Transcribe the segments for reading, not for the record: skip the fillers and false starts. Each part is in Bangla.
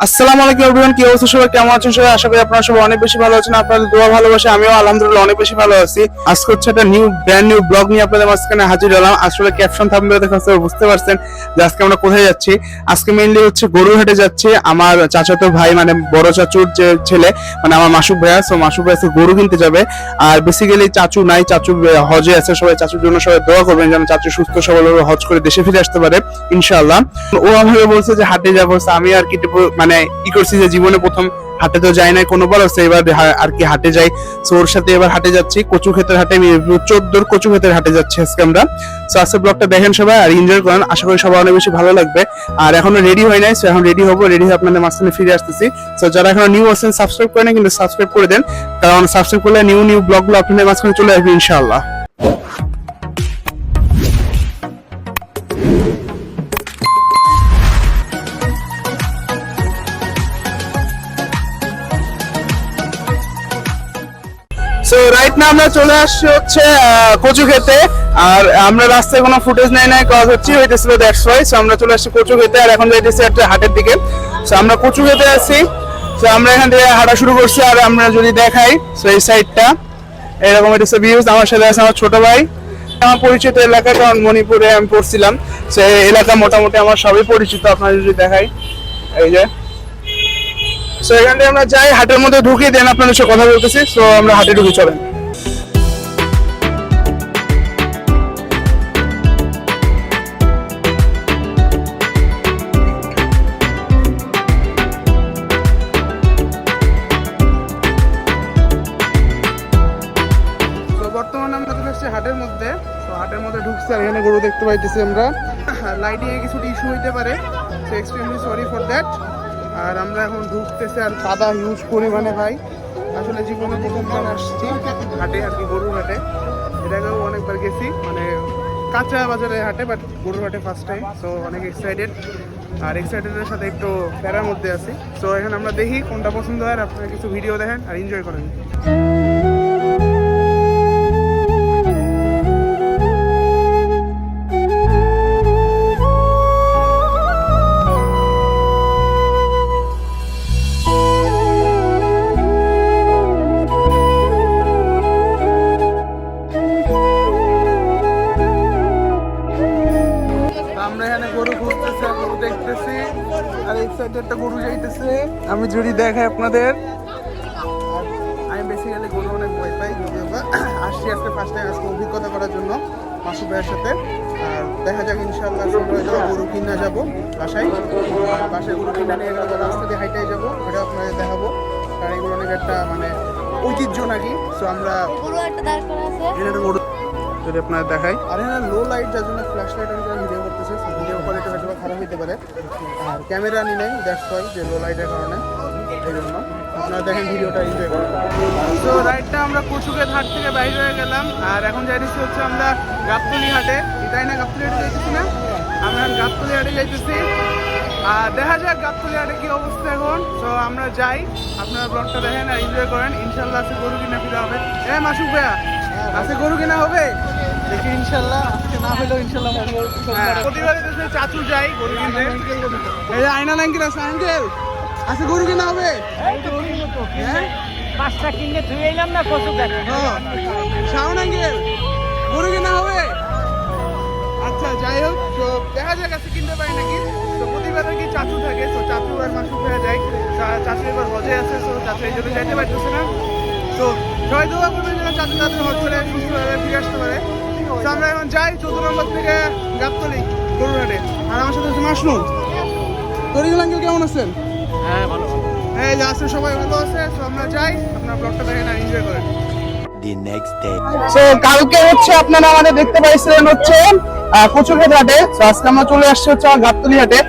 আসসালামু আলাইকুম এভরিওয়ান, কি অবস্থা সবাই, কেমন আছেন সবাই? আশা করি আপনারা সবাই অনেক বেশি ভালো আছেন। আপনাদের দোয়া ভালোবাসা আমিও আলহামদুলিল্লাহ অনেক বেশি ভালো আছি। আজকে হচ্ছে একটা ব্র্যান্ড নিউ ব্লগ নিয়ে আপনাদের মাঝখানে হাজির হলাম। আসলে ক্যাপশন থাম্বনেল দেখে হয়তো বুঝতে পারছেন যে আজকে আমরা কোথায় যাচ্ছি। আজকে মেইনলি হচ্ছে গরুরহাটে যাচ্ছি। আমার চাচাতো ভাই মানে বড় চাচুর যে ছেলে মানে আমার মাসুক ভাইয়া, সো মাসুক ভাই আজকে গরু কিনতে যাবে। আর বেসিক্যালি চাচু নাই, চাচু হজে আছে। সবাই চাচুর জন্য সবাই দোয়া করবেন যেন চাচু সুস্থ সবলভাবে হজ করে দেশে ফিরে আসতে পারে ইনশাআল্লাহ। ও আমাকে বলছে যে হাটে যাবো, আমি আর কি মানে ই করছি যে জীবনে প্রথম হাটে তো যাই নাই কোনোবার, এবার আর কি হাটে যাই। সো ওর সাথে এবার হাটে যাচ্ছি, কচু ক্ষেতের হাটে, 14 কচু ক্ষেতের হাটে যাচ্ছি আজকে আমরা। সো আজকে ব্লগটা দেখেন সবাই আর এনজয় করেন, আশা করি সবাই অনেক বেশি ভালো লাগবে। আর এখনো রেডি হয় নাই, সো এখন রেডি হবো, রেডি হয়ে আপনাদের মাঝখানে ফিরে আসতেছি। সো যারা এখনো নিউ আছেন সাবস্ক্রাইব করেন কিন্তু সাবস্ক্রাইব করে দেন, কারণ সাবস্ক্রাইব করলে নিউ ব্লগগুলো আপনাদের মাঝখানে চলে আসবে ইনশাআল্লাহ। সো রাইট না আমরা চলে আসছি হচ্ছে কচু খেতে। আর আমরা রাস্তায় কোনো ফুটেজ নাই কজ হচ্ছে হইতেছিল, দ্যাটস ওয়াই। সো আমরা চলে আসছি কচু খেতে, আর এখন যাইতেছি একটা হাটের দিকে। সো আমরা কচু খেতে আছি। সো আমরা এখান থেকে হাঁটা শুরু করছি। আর আমরা যদি দেখাই সো এই সাইডটা এরকম হইতেছে ভিউজ। আমার সাথে আছে আমার ছোট ভাই। আমার পরিচিত এলাকা, কারণ মণিপুরে আমি পড়ছিলাম। সো এই এলাকা মোটামুটি আমার সবই পরিচিত। আপনারা যদি দেখাই এই যে, সো এখান থেকে আমরা যাই হাটের মধ্যে ঢুকি, দেন আপনাদের সাথে কথা বলতেছি। সো আমরা হাটে ঢুকি, চলেন। বর্তমানে আমরা চলে আসছি হাটের মধ্যে। তো হাটের মধ্যে ঢুকছি আর এখানে গরু দেখতে পাইতেছি আমরা। লাইটিং এ কিছু ইস্যু হইতে পারে, so extremely sorry for that. আর আমরা এখন ঢুকতেছি আর কাদা হিউজ পরিমাণে ভাই। আসলে জীবনে প্রথমবার আসছি হাটে আর কি, গরুর হাটে। এটাকেও অনেকবার গেছি মানে কাঁচা বাজারে হাটে, বাট গরুর হাটে ফার্স্ট টাইম। সো অনেক এক্সাইটেড, আর এক্সাইটেডের সাথে একটু প্যারার মধ্যে আছি। সো এখন আমরা দেখি কোনটা পছন্দ হয়, আপনারা কিছু ভিডিও দেখেন আর এনজয় করেন। একটা গরু যাইতেছে, আমি যদি দেখাই আপনাদের। আমি বেসিক্যালি গরু অনেক ভয় পাই, যদিও বা আসছি আজকে ফার্স্ট টাইম আজকে অভিজ্ঞতা করার জন্য মাসুক ভাইয়ের সাথে। আর দেখা যাক ইনশাআল্লাহ সময় যাবো, গরু কিনা যাবো বাসায়। আর বাসায় গরু কিনা নিয়ে গেলে রাস্তা দিয়ে হাইটাই যাবো, এটা আপনাদের দেখাবো। কারণ এগুলো অনেক একটা মানে ঐতিহ্য নাকি। সো আমরা গরু যদি আপনাদের দেখাই। আর এখানে লো লাইট, যার জন্য ফ্ল্যাশ লাইট আমি ভিডিও করতেছি, ভিডিও কোয়ালিটি হয়তো খারাপ হতে পারে। আর ক্যামেরা নি নেই, দ্যাটস ওয়াই, যে লো লাইটের কারণে। এই জন্য আপনারা দেখেন, ভিডিওটা এনজয় করেন। তো রাইটটা আমরা কচুক্ষেত হাট থেকে বাইরে হয়ে গেলাম, আর এখন যাইতেছি হচ্ছে আমরা গাবতলী হাটে। এটাই না গাবতলী হাটে যাইতেছি না, আমরা গাবতলী হাটে যাইতেছি। আর দেখা যাক গাবতলী হাটে কি অবস্থা এখন। তো আমরা যাই, আপনারা ব্লগটা দেখেন আর এনজয় করেন। ইনশাল্লাহ আজকে গরু কিনা ফিরে হবে। মাসুক ভাইয়া, আজকে গরু কিনা হবে দেখি ইনশাল্লাহ। আজকে না হলেও ইনশাল্লাহ প্রতিবারে দেশে চাচু যাই গরু কিনতে। এই যে আইনা নাঙ্কির আছে, আঙ্কেল আজকে গরু কিনা হবে? হ্যাঁ, 5টা কিনে ধুয়ে এলাম না কচু গাছ। শাওন আঙ্কেল গরু কিনা হবে? আচ্ছা যাই হোক, তো দেখা যাক আজকে কিনতে পারি নাকি। তো প্রতিবারে কি চাচু থাকে, তো চাচু আর মাসুক হয়ে যায়। চাচু এবার হজে আছে, তো চাচু এই জন্য যাইতে পারতেছে না। তো সবাই দোয়া করবেন যেন চাচু তাদের হজ করে সুস্থভাবে ফিরে আসতে পারে। তো আমরা এখন যাই 14 নম্বর থেকে গাবতলী গরুরহাটে। আর আমার সাথে আছে মাসনুর। তরিকুল আঙ্কেল কেমন আছেন? হ্যাঁ ভালো। এই যে আছে, সবাই ভালো আছে। তো আমরা যাই, আপনার ব্লগটা দেখেন আর এনজয় করেন। The next day. সো কালকে হচ্ছে আপনারা আমাদের দেখতে পাইছিলেন হচ্ছে কচুক্ষেত হাটে। সো আজকে আমরা চলে আসছি হচ্ছে আমার গাবতলী হাটে।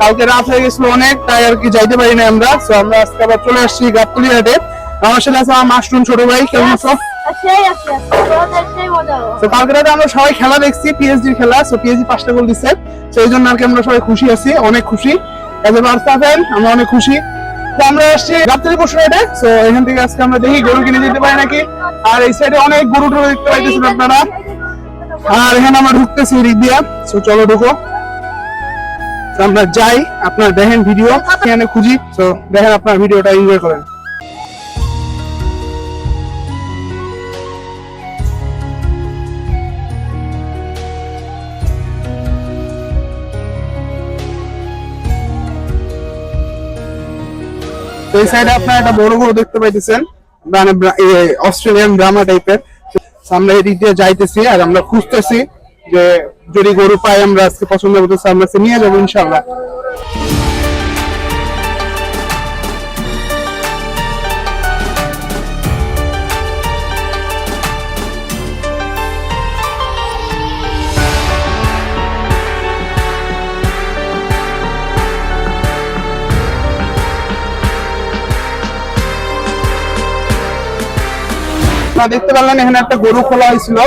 কালকে রাত হয়ে গেছিল অনেক, তাই আর কি যাইতে পারি না আমরা। সো আমরা আজকে আবার চলে আসছি গাবতলী হাটে। আমার সাথে আছে আমার মাশরুম ছোট ভাই। কেমন আছো? তো কালকে রাতে আমরা সবাই খেলা দেখছি, পিএসজির খেলা। সো পিএসজি 5টা গোল দিচ্ছে, সো এই জন্য আর কি আমরা সবাই খুশি আছি, অনেক খুশি। এজ এ বার্সা ফ্যান আমরা অনেক খুশি। তো আমরা আসছি গাবতলী পশুহাটে। সো এখান থেকে আজকে আমরা দেখি গরু কিনে যেতে পারি নাকি। আর এই সাইডে অনেক গরু টরু দেখতে পাইতেছেন আপনারা। আর এখানে আমরা ঢুকতেছি এদিক দিয়া। সো চলো ঢুকো। তো আমরা যাই, আপনারা দেখেন ভিডিও, এখানে খুঁজি, তো দেখেন আপনার ভিডিওটা এনজয় করেন। তো এই সাইডে আপনারা একটা বড় গরু দেখতে পাইতেছেন, মানে অস্ট্রেলিয়ান ব্রাহ্মা টাইপের। আমরা এদিক দিয়ে যাইতেছি আর আমরা খুঁজতেছি যে যদি গরু পাই আমরা আজকে পছন্দ করতেছি, আমরা নিয়ে যাবো ইনশাল্লাহ। দেখতে পারলেন এখানে একটা গরু খোলা হয়েছিল,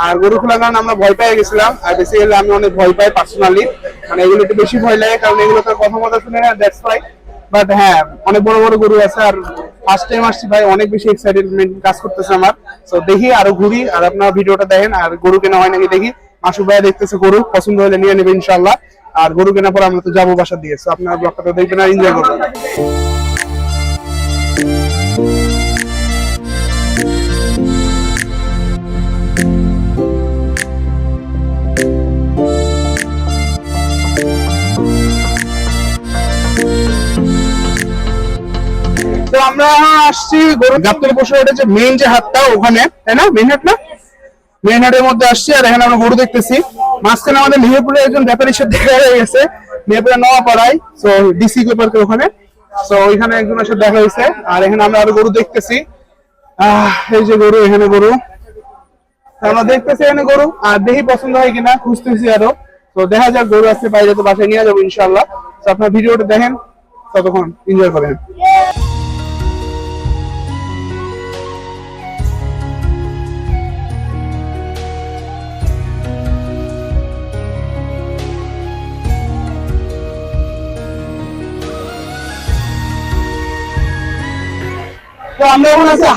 আর গরু খোলার কারণে আমরা ভয় পেয়ে গেছিলাম। আর বেসিক্যালি আমি অনেক ভয় পাই পার্সোনালি, মানে এগুলো একটু বেশি ভয় লাগে, কারণ এগুলো তো কথা মতো শুনে না, দ্যাটস ওয়াই। বাট হ্যাঁ, অনেক বড় বড় গরু আছে, আর ফার্স্ট টাইম আসছি ভাই, অনেক বেশি এক্সাইটেডমেন্ট কাজ করতেছে আমার। তো দেখি আরো ঘুরি, আর আপনারা ভিডিওটা দেখেন, আর গরু কেনা হয় নাকি দেখি। মাসুক ভাই দেখতেছে গরু, পছন্দ হলে নিয়ে নেবে ইনশাল্লাহ। আর গরু কেনার পর আমরা তো যাবো বাসা দিয়ে, তো আপনারা ব্লগটা তো দেখবেন আর এনজয় করবেন। তো আমরা আসছি গাবতলী পশু হাটের যে মেইন যে হাটটা ওখানে, তাই না? মেইন হাট না, মেইন হাটের মধ্যে আসছি, আর এখানে আমরা গরু দেখতেছি। মাঝখানে আমাদের মেহেরপুরে একজন ব্যাপারীর সাথে দেখা হয়ে গেছে, মেহেরপুরে নওয়াপাড়ায়, তো ডিসি পার্কের ওখানে। তো ওইখানে একজনের সাথে দেখা হয়েছে, আর এখানে আমরা আরো গরু দেখতেছি। এই যে গরু, এখানে গরু আমরা দেখতেছি, এখানে গরু, আর দেখি পছন্দ হয় কিনা, খুঁজতেছি আরো। তো দেখা যাক, গরু আসতে পাইলে তো বাসায় নিয়ে যাবো ইনশাল্লাহ। তো আপনার ভিডিওটা দেখেন, ততক্ষণ এনজয় করেন। তো আমরা এখন আছে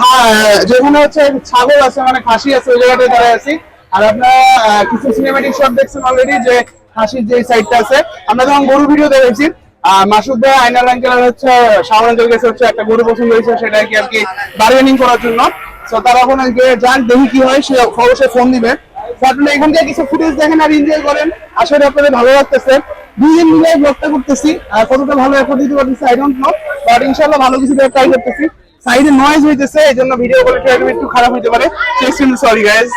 যেখানে হচ্ছে ছাগল আছে, মানে খাসি আছে, ওই জায়গাটায় দাঁড়ায় আছি। আর আপনারা কিছু সিনেমেটিক শট দেখছেন অলরেডি, যে খাসির যে সাইডটা আছে। আমরা যখন গরু ভিডিও দেখেছি, মাসুদ ভাই, আইনাল আঙ্কেল হচ্ছে শাওন আঙ্কেল কাছে হচ্ছে একটা গরু পছন্দ হয়েছে, সেটা আর কি বার্গেনিং করার জন্য। তো তারা এখন যান, দেখি কি হয়, সে অবশ্যই ফোন দিবে। আপনারা এখান থেকে কিছু ফুটেজ দেখেন আর এনজয় করেন, আসলে আপনাদের ভালো লাগতেছে। দুইজন মিলে ব্লগটা করতেছি, আর কতটা ভালো এফোর্ট দিতে পারতেছি আই ডোন্ট নো, বাট ইনশাআল্লাহ ভালো কিছু ট্রাই করতেছি। সাইডে নয়েজ হইতেছে, এই জন্য ভিডিও কোয়ালিটি একটু খারাপ হতে পারে, সরি গাইজ।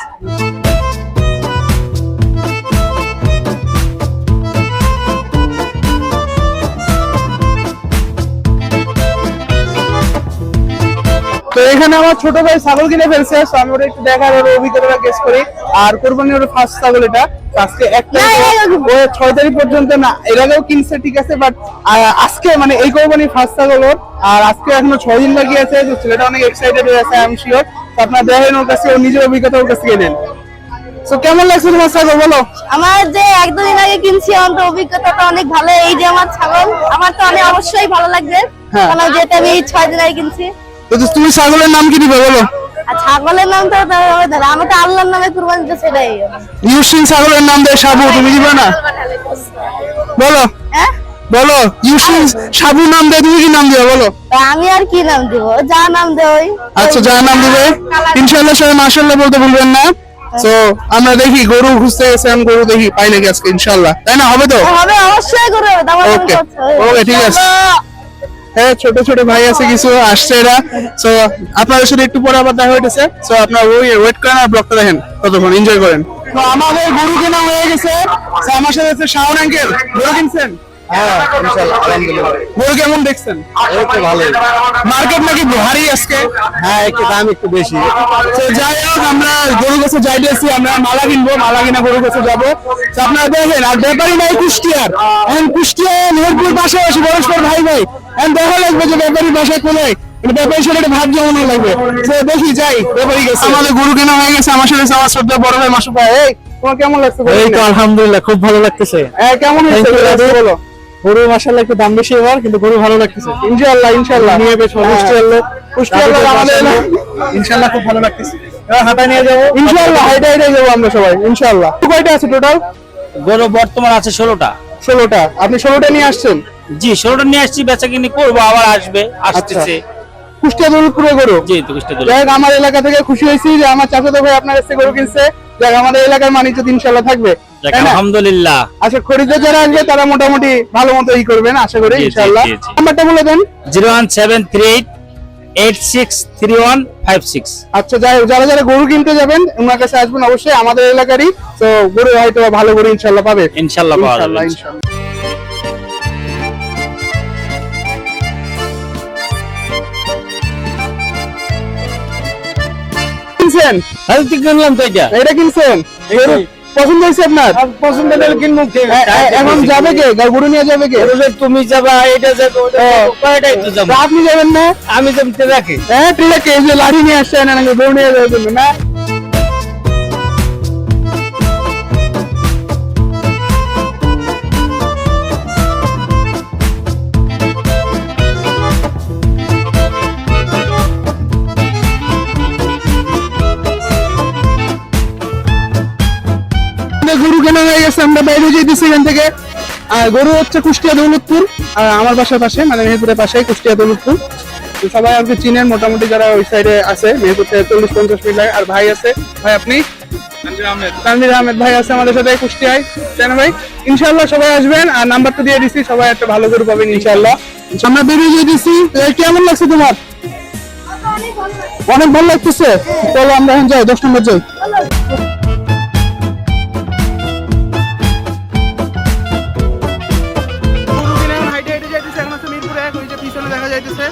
তো এখানে আমার ছোট ভাই ছাগল কিনে ফেলছে, তো আমি ওটা একটু দেখার ওর অভিজ্ঞতাটা গেস করি। আর কোরবানির ফার্স্ট ছাগল এটা, আজকে 1 তারিখ, 6 তারিখ পর্যন্ত না, এর আগেও কিনছে ঠিক আছে, বাট আজকে মানে এই কোরবানির ফার্স্ট ছাগল ওর, আর আজকে এখনো 6 দিন বাকি আছে। তো ছেলেটা অনেক এক্সাইটেড হয়ে আছে, আই এম শিওর। তো আপনারা দেখেন ওর কাছে, ওর নিজের অভিজ্ঞতা ওর কাছে নেন। তো কেমন লাগছে তোমার ছাগল, বলো? আমার যে 1-2 দিন আগে কিনছি, আমার অভিজ্ঞতাটা অনেক ভালো। এই যে আমার ছাগল, আমার তো অনেক অবশ্যই ভালো লাগবে, কারণ যেটা আমি 6 দিন আগে কিনছি। তো তুমি ছাগলের নাম কি দিবে বলো? আর ছাগলের নাম তো আমি তো আল্লাহর নামে কুরবানি দিতে, সেটাই। ইউসিন ছাগলের নাম দেয় সাবু, তুমি দিবে না? বলো, হ্যাঁ বলো, ইউসিন সাবু নাম দেয়, তুমি কি নাম দিবে বলো? আমি আর কি নাম দিব, যা নাম দেয় ওই। আচ্ছা, যা নাম দিবে ইনশাআল্লাহ। সবাই মাশাআল্লাহ বলতে ভুলবেন না। তো আমরা দেখি, গরু খুঁজতে গেছেন, গরু দেখি পাই নাকি আজকে ইনশাআল্লাহ, তাই না? হবে তো? হবে, অবশ্যই করে হবে। ওকে ওকে, ঠিক আছে। হ্যাঁ, ছোট ছোট ভাই আছে কিছু, আসছে এরা। তো আপনাদের সাথে একটু পরে আবার দেখা হইতেছে। তো আপনারা ওয়েট করেন আর ব্লগটা দেখেন, ততক্ষণ এনজয় করেন। তো আমাদের গরু কেনা হয়ে গেছে। তো আমার সাথে আছে শাওন আঙ্কেল। গরু কিনছেন? হ্যাঁ ইনশাআল্লাহ, আলহামদুলিল্লাহ। গরু কেমন দেখছেন? এই তো ভালোই। মার্কেট নাকি ভারী আজকে? হ্যাঁ, একটু দাম একটু বেশি। তো যাই হোক, আমরা গরু কাছে যাইতেছি, আমরা মালা কিনবো, মালা কিনা গরু কাছে যাবো। তো আপনারা দেখেন, আর ব্যাপারই নাই কুষ্টিয়ার, এখন কুষ্টিয়া মেহেরপুর পাশাপাশি পরস্পর ভাই ভাই, এখন দেখা লাগবে যে ব্যাপারী বাসায় কোথায়, ব্যাপারীর সাথে একটা ভাব জমানো লাগবে। তো দেখি, যাই, ব্যাপারী গেছে। আমাদের গরু কেনা হয়ে গেছে, আমার সাথে আমার শ্রদ্ধা বড় ভাই মাসুক ভাই। এই তোমার কেমন লাগছে? এই তো আলহামদুলিল্লাহ, খুব ভালো লাগতেছে। কেমন হয়েছে বলো? গরু মাশাআল্লাহ একটু দাম বেশি এবার, কিন্তু গরু ভালো লাগতেছে ইনশাআল্লাহ। ইনশাআল্লাহ নিয়ে বেশ সন্তুষ্টি হলো। আমাদের ইনশাআল্লাহ খুব ভালো লাগতেছে। হাঁটায় নিয়ে যাবো ইনশাআল্লাহ, হাইটাই যাবো আমরা সবাই ইনশাআল্লাহ। কয়টা আছে টোটাল? গরু বর্তমান আছে 16টা। 16টা, আপনি 16টা নিয়ে আসছেন? জি 16টা নিয়ে আসছি, বেচা কিনি করবো, আবার আসতেছে। কুষ্টিয়া দৌলতপুরে গরু। জি তো কুষ্টিয়া দৌলত। যাই হোক, আমার এলাকা থেকে খুশি হয়েছি যে আমার চাচাতো ভাই আপনার কাছে গরু কিনছে। যাক, আমাদের এলাকার মানিজ্য ইনশাআল্লাহ থাকবে, যাক, তাই না? আলহামদুলিল্লাহ। আচ্ছা, খরিদ্দার যারা আসবে তারা মোটামুটি ভালো মতো করবেন আশা করি জি, জি, ইনশাআল্লাহ। জি, জি। নাম্বারটা বলে দেন। 01738863156। আচ্ছা, যাই হোক, যারা যারা গরু কিনতে যাবেন ওনার কাছে আসবেন অবশ্যই, আমাদের এলাকারই তো গরু হয়তো ভালো গরু ইনশাআল্লাহ পাবে। ইনশাআল্লাহ পাওয়া যাবে। ইনশাআল্লাহ, ইনশাআল্লাহ। কিনছেন? কিনলাম তো এটা। এটা কিনছেন? গরু পছন্দ হয়েছে আপনার? পছন্দ হলে কিনবো। এখন যাবে কে? গরু নিয়ে যাবে কে? তুমি যাবা, এটা যাবে, ওটা যাবে, কয়টাই তো যাবো। তা আপনি যাবেন না? আমি তো রাখি। হ্যাঁ, ঠিক আছে, এই যে লাঠি নিয়ে আসছেন নাকি গরু নিয়ে যাওয়ার জন্য না? গরু কেনা হয়ে গেছে, আমরা বাইরে যেতেছি এখান থেকে। আর গরু হচ্ছে কুষ্টিয়া দৌলতপুর, আর আমার বাসার পাশে, মানে মেহেরপুরের পাশে কুষ্টিয়া দৌলতপুর। তো সবাই আর কি চিনেন মোটামুটি, যারা ওই সাইডে আছে। মেহেরপুর থেকে 40-50 মিনিট লাগে। আর ভাই আছে, ভাই আপনি? তানভীর আহমেদ ভাই আছে আমাদের সাথে কুষ্টিয়ায়, তাই না ভাই? ইনশাআল্লাহ সবাই আসবেন, আর নাম্বারটা দিয়ে দিচ্ছি, সবাই একটা ভালো গরু পাবেন ইনশাআল্লাহ। আমরা বেরিয়ে যেতেছি। কেমন লাগছে তোমার? অনেক ভালো লাগতেছে। চলো আমরা এখন যাই, 10 নম্বর যাই। দেখা যাইতেছে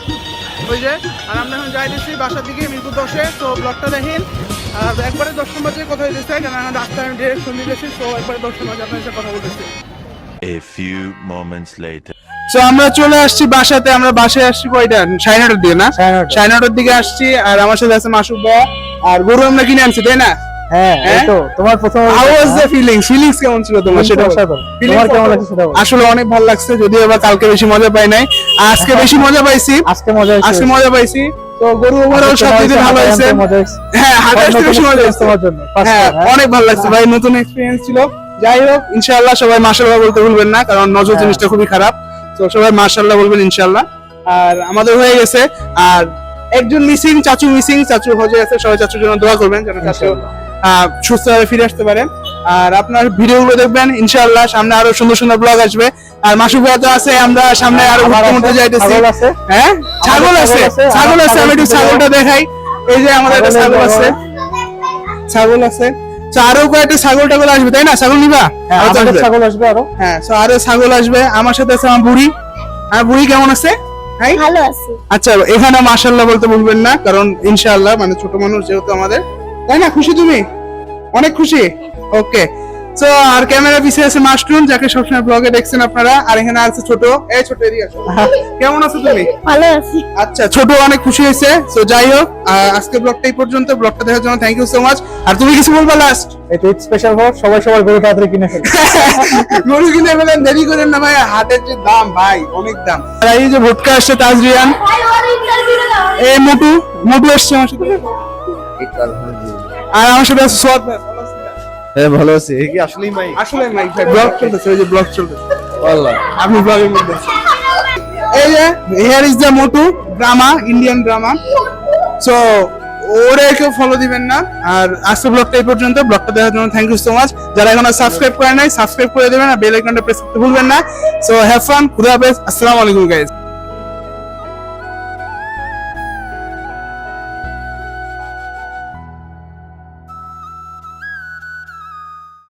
ওই যে, আর আমরা এখন যাইতেছি বাসার দিকে মিরপুর 10-এ। তো ব্লগটা দেখেন, আর একবারে 10 নম্বর যে কথা হইতেছে, কারণ আমরা রাস্তায় ডিরেকশন দিতেছি। তো একবারে 10 নম্বর আপনার সাথে কথা বলতেছি। A few moments later. তো আমরা চলে আসছি বাসাতে। আমরা বাসায় আসছি কয়টা? 9:30 দিয়ে না? 9:30 দিকে আসছি। আর আমার সাথে আছে মাসুদ ভাই। আর গরু আমরা কিনে আনছি, তাই না? হ্যাঁ, এই তো তোমার প্রথম How was the feeling? Feelings কেমন ছিল তোমার? সেটা বলো। তোমার কেমন লাগছে সেটা বলো। আসলে অনেক ভালো লাগছে, যদিও এবার কালকে বেশি মজা পাই নাই, আজকে বেশি মজা পাইছি। আজকে মজা হয়েছে। আজকে মজা পাইছি। তো গরু ওভারঅল সব দিকে ভালো হয়েছে। হ্যাঁ, হাটে আসতে বেশি মজা হয়েছে তোমার জন্য। হ্যাঁ, অনেক ভালো লাগছে ভাই, নতুন এক্সপেরিয়েন্স ছিল। যাই হোক, ইনশাআল্লাহ সবাই মাশাআল্লাহ বলতে ভুলবেন না, কারণ নজর জিনিসটা খুবই খারাপ। তো সবাই মাশাআল্লাহ বলবেন ইনশাআল্লাহ। আর আমাদের হয়ে গেছে। আর একজন মিসিং, চাচু মিসিং, চাচু হয়ে গেছে। সবাই চাচুর জন্য দোয়া করবেন যেন চাচু সুস্থভাবে ফিরে আসতে পারেন। আর আপনার ভিডিওগুলো দেখবেন ইনশাআল্লাহ, সামনে আরো সুন্দর সুন্দর ব্লগ আসবে। আর মাসুদ ভাই তো আছে, আমরা সামনে আরো ঘুরতে যাইতেছি। হ্যাঁ, ছাগল আছে, ছাগল আছে। আমি একটু ছাগলটা দেখাই। এই যে আমাদের একটা ছাগল আছে, ছাগল আছে। তো আরো কয়েকটা ছাগল টাগল আসবে, তাই না? ছাগল নিবা? ছাগল আসবে আরো। হ্যাঁ, তো আরো ছাগল আসবে। আমার সাথে আছে আমার বুড়ি। আর বুড়ি কেমন আছে? হ্যাঁ, ভালো আছি। আচ্ছা, এখানে মাশাআল্লাহ বলতে ভুলবেন না, কারণ ইনশাআল্লাহ মানে ছোট মানুষ যেহেতু আমাদের, তাই না? খুশি তুমি? অনেক খুশি। ওকে। তো আর ক্যামেরা পিছিয়ে আছে মাস্টুন, যাকে সবসময় ব্লগে দেখছেন আপনারা। আর এখানে আছে ছোট। এই ছোট, এদিকে আসো। কেমন আছো তুমি? ভালো আছি। আচ্ছা, ছোট অনেক খুশি হয়েছে। তো যাই হোক, আজকে ব্লগটা এই পর্যন্ত। ব্লগটা দেখার জন্য থ্যাংক ইউ সো মাচ। আর তুমি কিছু বলবা লাস্ট? এটা ঈদ স্পেশাল ভোট, সবাই গরু তাড়াতাড়ি কিনে ফেলে। গরু কিনে ফেলেন, দেরি করেন না ভাই, হাটের যে দাম ভাই, অনেক দাম। আর এই যে ভোটকা আসছে তাজরিয়ান, এই মোটু আসছে আমার সাথে। আর আমার সাথে আছে সোয়াদ ভাই। হ্যাঁ, ভালো আছি। এই কি আসলেই মাই? আসলে মাইক ভাই, ব্লগ চলতেছে, ওই যে ব্লগ চলতেছে। আল্লাহ, আপনি ব্লগের মধ্যে। এই যে here is the Motu drama, Indian drama. So ওরে কেউ ফলো দিবেন না। আর আজকে ব্লগটা এই পর্যন্ত। ব্লগটা দেখার জন্য থ্যাংক ইউ সো মাচ। যারা এখনো সাবস্ক্রাইব করে নাই, সাবস্ক্রাইব করে দেবেন, আর বেল আইকনটা প্রেস করতে ভুলবেন না। সো হ্যাভ ফান, খুদা হাফেজ, আসসালামু আলাইকুম গাইস।